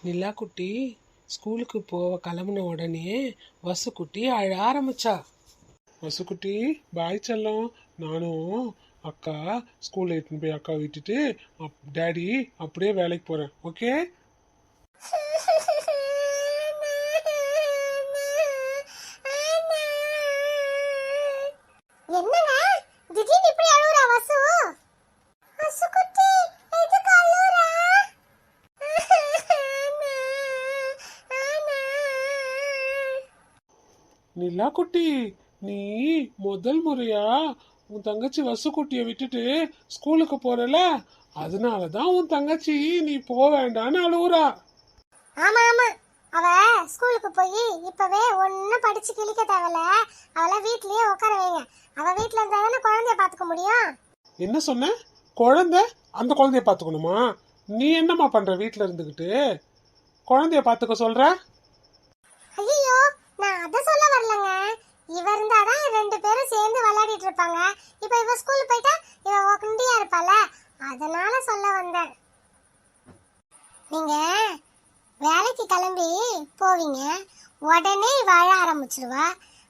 நிலா குட்டி ஸ்கூலுக்கு கிளம்புன உடனே வசுக்குட்டி அழ ஆரம்பிச்சா. வசுக்குட்டி பாய் செல்லம், நானும் அக்கா ஸ்கூல்ல எடுத்துன்னு போய் அக்கா விட்டுட்டு டேடி அப்படியே வேலைக்கு போறேன், ஓகே? நிலா குட்டி, நீ முதல் முறையா உன் தங்கச்சி வசுக்குட்டிய விட்டுட்டு ஸ்கூலுக்கு போறல, அதனாலதான் உன் தங்கச்சி நீ போக வேண்டான்னு அழுவுறா. ஆமா ஆமா, அவ ஸ்கூலுக்கு போய் இப்பவே ஒன்னும் படிச்சு கிழிக்க தேவையில்ல, அவளை வீட்லயே உட்கார வைங்க. அவ வீட்ல இருந்தா தானே குழந்தைய பாத்துக்க முடியும். என்ன சொன்ன? குழந்தை? அந்த குழந்தைய பாத்துக்கணுமா? நீ என்னம்மா பண்ற வீட்ல இருந்துகிட்டு குழந்தைய பாத்துக்க சொல்ற? ஐயோ, நான் அத சொல்ல வரலங்க. இவ இருந்தாதான் ரெண்டு பேரும் சேர்ந்து விளையாடிட்டு இருப்பாங்க. இப்ப இவ ஸ்கூல் போயிட்டா இவ ஒண்டியா இருப்பால, அதனால சொல்ல வந்தேன். நீங்க வேலைக்கு கிளம்பி போவீங்க, உடனே இவ அழ ஆரம்பிச்சிருவா.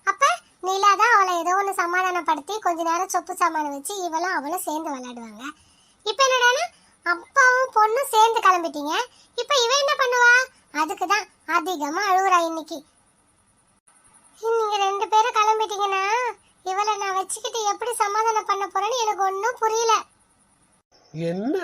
அப்ப நிலா தான் அவளை ஏதோ ஒன்று சமாதானப்படுத்தி கொஞ்ச நேரம் சொப்பு சாமான் வச்சு இவளும் அவளும் சேர்ந்து விளையாடுவாங்க. இப்ப என்னடானா அப்பாவும் பொண்ணும் சேர்ந்து கிளம்பிட்டீங்க. இப்ப இவ என்ன பண்ணுவா? அதுக்கு தான் அதிகமா அழுகுறா இன்னைக்கு. நீங்க ரெண்டு பேரும் கிளம்பிட்டீங்கன்னா இவளை நான் வச்சுக்கிட்டு எப்படி சமாதானம் பண்ண போறேன்னு எனக்கு ஒன்னும் புரியல. என்ன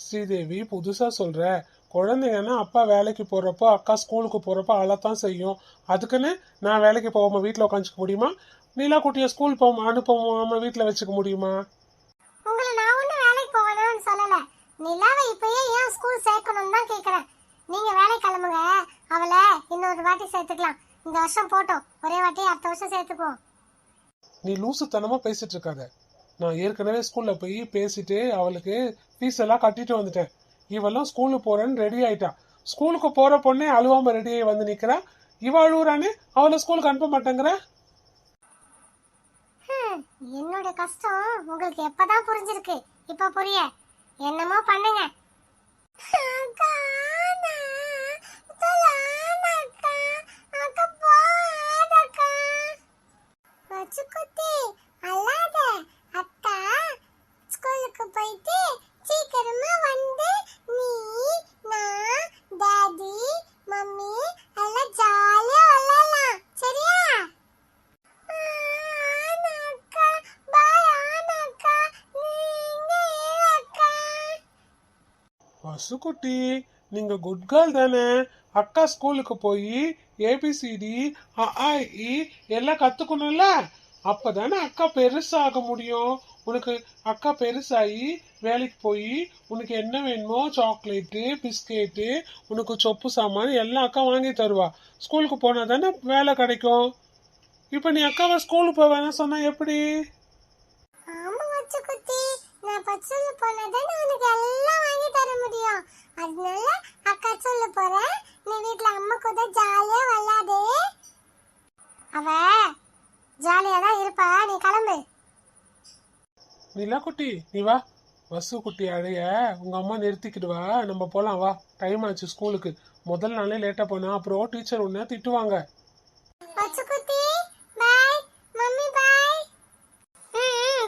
ஸ்ரீதேவி புதுசா சொல்ற? குழந்தைங்கன்னா அப்பா வேலைக்கு போறப்போ அக்கா ஸ்கூலுக்கு போறப்போ அழத்தான் செய்யும். அதுக்குன்னு நான் வேலைக்கு போகாம வீட்டுல உட்காந்துக்க முடியுமா? நீலா குட்டிய ஸ்கூல் போக அனுப்பாம வீட்டுல வச்சுக்க முடியுமா? உங்களை நான் ஒன்னும் வேலைக்கு போகணும்னு சொல்லல. நிலாவை இப்பயே ஏன் ஸ்கூல் சேர்க்கணும்னு தான் கேக்குறேன். நீங்க வேலை கிளம்புங்க, அவளை இன்னொரு வாட்டி சேர்த்துக்கலாம். இந்த வருஷம் போட்டோம், ஒரே வாட்டி அடுத்த வருஷம் சேர்த்துக்குவோம். நீ லூசுத்தனமா பேசிட்டு இருக்காத. நான் ஏற்கனவே ஸ்கூல்ல போய் பேசிட்டு அவளுக்கு ஃபீஸ் எல்லாம் கட்டிட்டு வந்துட்டேன். இவெல்லாம் ஸ்கூலுக்கு போறேன்னு ரெடி ஆயிட்டா. ஸ்கூலுக்கு போற பொண்ணே அழுவாம ரெடி ஆகி வந்து நிக்கிறா. இவ அழுவுறானே, அவளை ஸ்கூலுக்கு அனுப்ப மாட்டேங்கிற. என்னோட கஷ்டம் உங்களுக்கு எப்பதான் புரிஞ்சிருக்கு? இப்ப புரிய என்னமோ பண்ணுங்க. வசுக்குட்டி, நீங்க குட் கேர்ள் தானே? அக்கா ஸ்கூலுக்கு போய் ஏபிசிடி எல்லாம் கத்துக்கணும்ல, அப்பதானே அக்கா பெருசாக முடியும். உனக்கு அக்கா பெருசாகி வேலைக்கு போய் உனக்கு என்ன வேணுமோ சாக்லேட்டு பிஸ்கெட்டு உனக்கு சொப்பு சாமான் எல்லாம் அக்கா வாங்கி தருவா. ஸ்கூலுக்கு போனா தானே வேலை கிடைக்கும். இப்ப நீ அக்காவை ஸ்கூலுக்கு போவேன்னு சொன்னா எப்படி? நான் பச்சல்ல போனதானே உனக்கு எல்லாம் வாங்கி தர முடியும். அதனால அக்கா சொல்ல போறேன், நீ வீட்ல அம்மா கூட ஜாலியா விளையாடு. அவ ஜாலியா தான் இருப்பா, நீ கிளம்பு. நிலா குட்டி நீ வா. வசு குட்டி அழைய உங்க அம்மா நிறுத்திக்கிட்டு வா, நம்ம போலாம் வா. டைம் ஆச்சு ஸ்கூலுக்கு. முதல் நாளே லேட்டா போனா அப்புறம் டீச்சர் உன்ன திட்டுவாங்க. பச்சக்குட்டி bye, mummy bye.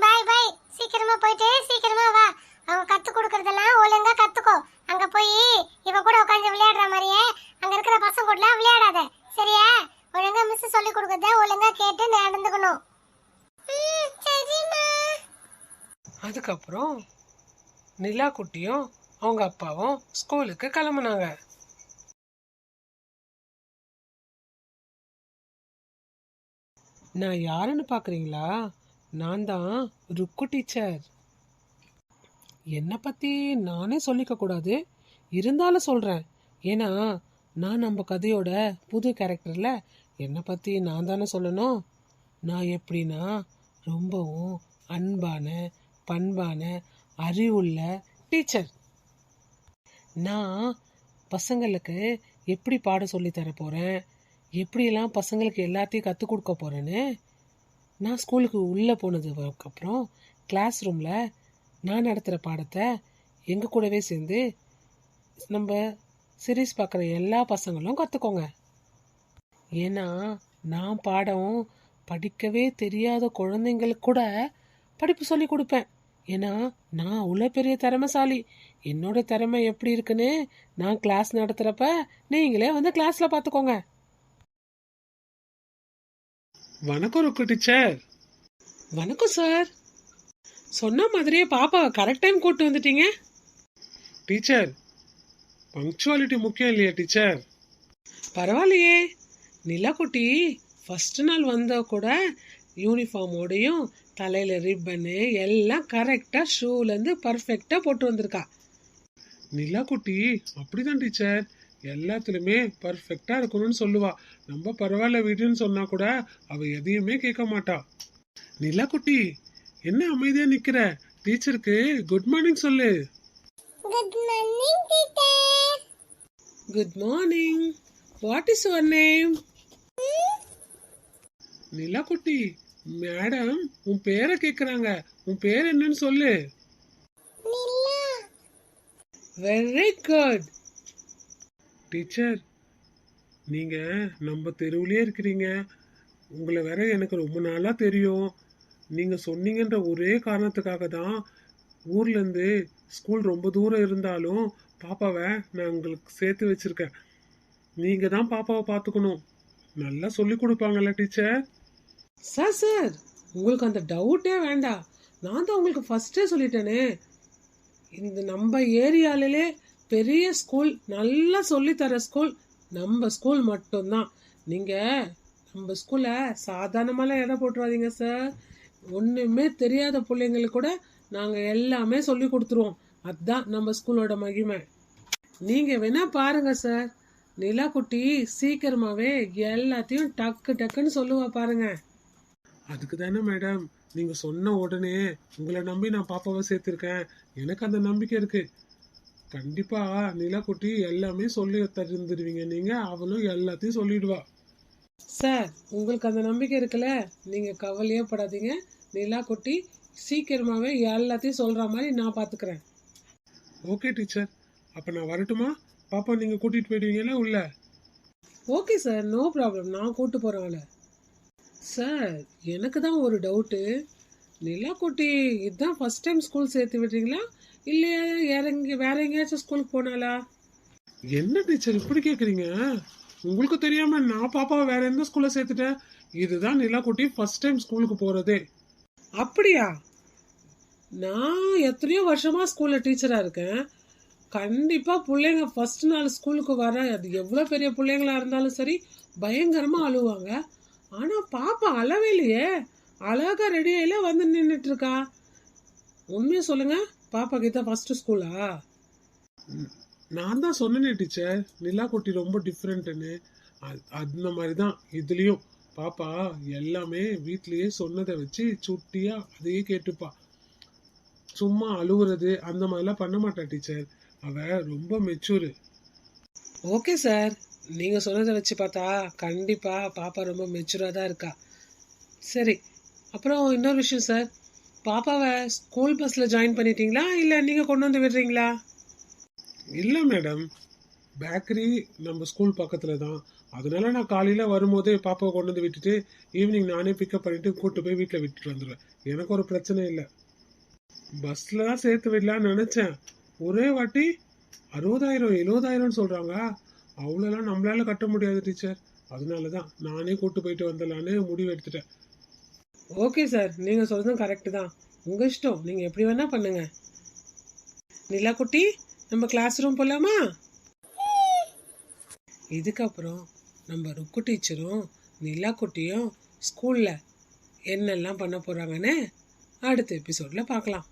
Bye bye, சீக்கிரமா போயிட்டு சீக்கிரமா வா. அவங்க கத்து கொடுக்கறதெல்லாம் ஒழுங்கா கத்துக்கோ. அங்க போய் இவ கூட உட்கார்ந்து விளையாடுற மாதிரியே அங்க இருக்கிற பசங்க கூட விளையாடாத, சரியா? ஒழுங்கா மிஸ் சொல்லி கொடுக்கறத ஒழுங்கா கேட்டு நடந்துக்கணும். சரிம்மா. அதுக்கப்புறம் நிலா குட்டியும் அவங்க அப்பாவும் ஸ்கூலுக்கு கிளம்புனாங்க. நான் யாருன்னு பாக்குறீங்களா? நான் தான் ருக்கு டீச்சர். என்னை பத்தி நானே சொல்லிக்க கூடாது, இருந்தாலும் சொல்றேன். ஏன்னா நான் நம்ம கதையோட புது கேரக்டர்ல என்னை பத்தி நான் தானே சொல்லணும். நான் எப்படின்னா ரொம்பவும் அன்பான பண்பான அறிவுள்ள டீச்சர். நான் பசங்களுக்கு எப்படி பாடம் சொல்லி தர போறேன், எப்படியெல்லாம் பசங்களுக்கு எல்லாத்தையும் கற்றுக் கொடுக்க போறேன்னு நான் ஸ்கூலுக்கு உள்ளே போனதுக்கப்புறம் கிளாஸ் ரூமில் நான் நடத்துகிற பாடத்தை எங்கள் கூடவே சேர்ந்து நம்ம சீரிஸ் பார்க்குற எல்லா பசங்களும் கற்றுக்கோங்க. ஏன்னா நான் பாடம் படிக்கவே தெரியாத குழந்தைங்களுக்கு கூட படிப்பு சொல்லி கொடுப்பேன். ஏன்னா நான் அவ்வளோ பெரிய திறமைசாலி. என்னோட திறமை எப்படி இருக்குன்னு நான் கிளாஸ் நடத்துகிறப்ப நீங்களே வந்து கிளாஸில் பார்த்துக்கோங்க. வணக்கம் ருக்கு டீச்சர். வணக்கம் சார். சொன்ன மாதிரியே பாப்பாவை கரெக்ட் டைம் கூட்டு வந்துட்டீங்க. டீச்சர், பங்க்சுவாலிட்டி முக்கியம் இல்லையா டீச்சர்? பரவாயில்லையே. நிலாக்குட்டி ஃபர்ஸ்ட் நாள் வந்தா கூட யூனிஃபார்மோடையும் தலையில ரிப்பனு எல்லாம் கரெக்டா ஷூலேருந்து பர்ஃபெக்டா போட்டு வந்திருக்கா. நிலாக்குட்டி அப்படிதான் டீச்சர், எல்லாத்துலயுமே பர்ஃபெக்டா இருக்கணும்னு சொல்லுவா. நம்ம பரவாயில்ல வீடுன்னு சொன்னா கூட அவ எதையுமே கேட்க மாட்டா. நிலாக்குட்டி, என்ன அமைதியா நிக்கிற? டீச்சருக்கு குட் மார்னிங் சொல்லு. Good morning teacher. Good morning. What is your name? Nilakutti, madam உன் பேரை கேக்குறாங்க. உன் பேர் என்னன்னு சொல்லு. நிலா. Very good. டீச்சர், நீங்க நம்ம தெருவுலயே இருக்கிறீங்க. உங்களை வேற எனக்கு ரொம்ப நாளா தெரியும். நீங்க சொன்னீங்கன்ற ஒரே காரணத்துக்காக தான் ஊர்ல இருந்து ஸ்கூல் ரொம்ப தூரம் இருந்தாலும் பாப்பாவை நான் உங்களுக்கு சேர்த்து வச்சிருக்கேன். நீங்க தான் பாப்பாவை பார்த்துக்கணும். நல்லா சொல்லி கொடுப்பாங்கல்ல டீச்சர்? சார் உங்களுக்கு அந்த டவுட்டே வேண்டாம். நான் தான் உங்களுக்கு ஃபர்ஸ்டே சொல்லிட்டேனே, இந்த நம்ம ஏரியாலே பெரிய ஸ்கூல், நல்லா சொல்லித்தர ஸ்கூல் நம்ம ஸ்கூல் மட்டும்தான். நீங்கள் நம்ம ஸ்கூலில் சாதாரணமாலாம் எடை போட்டுறாதீங்க சார். ஒன்றுமே தெரியாத பிள்ளைங்களுக்கு கூட நாங்கள் எல்லாமே சொல்லி கொடுத்துருவோம். அதுதான் நம்ம ஸ்கூலோட மகிமை. நீங்கள் வேணா பாருங்க சார், நிலாக்குட்டி சீக்கிரமாகவே எல்லாத்தையும் டக்கு டக்குன்னு சொல்லுவா பாருங்க. அதுக்கு தானே மேடம் நீங்க சொன்ன உடனே உங்களை நம்பி நான் பாப்பாவை சேர்த்திருக்கேன். எனக்கு அந்த நம்பிக்கை இருக்கு. கண்டிப்பா நிலாக்குட்டி எல்லாமே சொல்லி தந்துடுவீங்க. நீங்க அவளும் எல்லாத்தையும் சொல்லிடுவா. சார் உங்களுக்கு அந்த நம்பிக்கை இருக்குல்ல, நீங்கள் கவலையே படாதீங்க. நிலாக்குட்டி சீக்கிரமாகவே எல்லாத்தையும் சொல்கிற மாதிரி நான் பார்த்துக்கிறேன். ஓகே டீச்சர், அப்ப நான் வரட்டுமா? பாப்பா நீங்க கூட்டிட்டு போயிடுவீங்கல்ல உள்ள? Okay sir, no problem. நான் கூட்டு போகிறேன். சார் எனக்கு தான் ஒரு டவுட்டு. நிலாக்குட்டி இதுதான் ஃபர்ஸ்ட் டைம் ஸ்கூல் சேர்த்து விடுறீங்களா, இல்லையா வேற எங்கேயாச்சும் ஸ்கூலுக்கு போனாலா? என்ன டீச்சர் இப்படி கேக்குறீங்க? உங்களுக்கு தெரியாம நான் பாப்பாவை வேற எந்த ஸ்கூல்ல சேர்த்துட்டேன். இதுதான் நிலாக்குட்டி ஃபர்ஸ்ட் டைம் ஸ்கூலுக்கு போறதே. அப்படியா? நான் எத்தனையோ வருஷமா ஸ்கூல்ல டீச்சரா இருக்கேன். கண்டிப்பா பிள்ளைங்க ஃபர்ஸ்ட் நாள் ஸ்கூலுக்கு வர, அது எவ்வளோ பெரிய பிள்ளைங்களா இருந்தாலும் சரி, பயங்கரமா அழுவாங்க. ஆனா பாப்பா அழவே இல்லையே, அழகா ரெடி ஆயில வந்து நின்றுட்டு இருக்கா. உண்மையை சொல்லுங்க, பாப்பா கிட்ட ஃபர்ஸ்ட் ஸ்கூலா? நான் தான் சொன்னேனே டீச்சர், நிலாக்குட்டி ரொம்ப டிஃப்ரெண்ட்னு. அந்த மாதிரி தான் இதுலயும். பாப்பா எல்லாமே வீட்லயே சொன்னதை வச்சு சுட்டியா அதையே கேட்டுப்பா. சும்மா அழுகுறது அந்த மாதிரிலாம் பண்ண மாட்டா டீச்சர். அவ ரொம்ப மெச்சூரு. ஓகே சார், நீங்க சொன்னதை வச்சு பார்த்தா கண்டிப்பா பாப்பா ரொம்ப மெச்சூரா தான் இருக்கா. சரி, அப்புறம் இன்னொரு விஷயம் சார், பாப்பாவை ஸ்கூல் பஸ்ல ஜாயின் பண்ணிட்டீங்களா, இல்ல நீங்க கொண்டு வந்து விடுறீங்களா? இல்ல மேடம், பேக்கரி நம்ம ஸ்கூல் பக்கத்துல தான். அதனால நான் காலையில வரும்போதே பாப்பாவை கொண்டு வந்து விட்டுட்டு ஈவினிங் நானே பிக்கப் பண்ணிட்டு கூட்டு போய் வீட்டுல விட்டுட்டு வந்துடுவேன். எனக்கு ஒரு பிரச்சனை இல்லை. பஸ்ல தான் சேர்த்து விடலான்னு நினைச்சேன். ஒரே வாட்டி 60,000 70,000 சொல்றாங்க. அவ்வளோலாம் நம்மளால கட்ட முடியாது டீச்சர். அதனாலதான் நானே கூட்டு போயிட்டு வந்துடலான்னு முடிவு எடுத்துட்டேன். ஓகே சார், நீங்க சொல்றதும் கரெக்ட் தான். உங்க இஷ்டம், நீங்க எப்படி வேணா பண்ணுங்க. நிலாக்குட்டி, நம்ம கிளாஸ் ரூம் போலாமா? இதுக்கப்புறம் நம்ம ருக்கு டீச்சரும் நிலாக்குட்டியும் ஸ்கூல்ல என்னெல்லாம் பண்ண போறாங்கன்னு அடுத்த எபிசோட்ல பார்க்கலாம்.